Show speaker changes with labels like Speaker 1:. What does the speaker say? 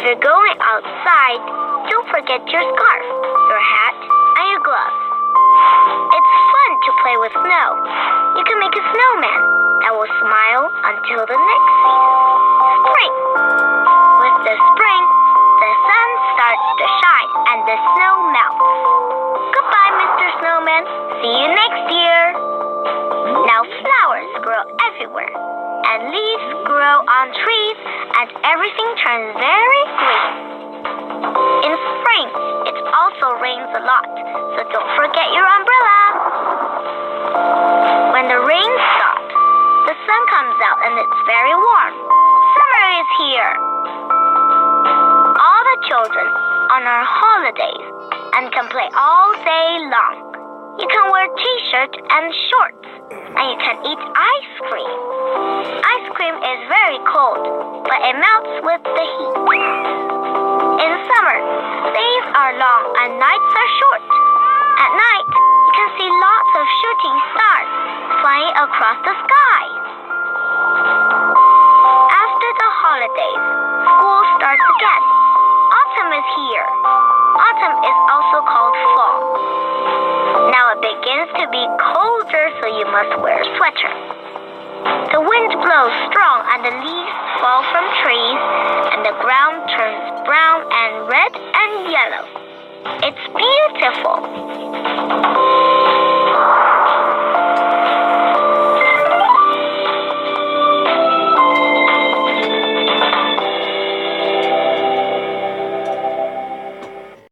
Speaker 1: you're going outside, don't forget your scarf, your hat, and your gloves. It's fun to play with snow. You can make a snowman that will smile until the next season, spring. With the spring, the sun starts to shine and the snow melts. Goodbye, Mr. Snowman. See you next year. Now flowers grow everywhere, and leaves grow on trees, and everything turns very green. In spring, it also rains a lot, so don't forget your umbrella. When the rain stops, the sun comes out and it's very warm. Summer is here. All the children on our holidays and can play all day long. You can wear t-shirts and shorts, and you can eat ice cream. Ice cream is very cold, but it melts with the heat. In summer, days are long and nights are short. At night, you can see lots of shooting stars flying across the sky. After the holidays, school starts again. Autumn is here. Autumn is also called fall. Now it begins to be colder, so you must wear a sweater. The wind blows strong and the leaves fall from trees and the ground turns brown and red and yellow. It's beautiful.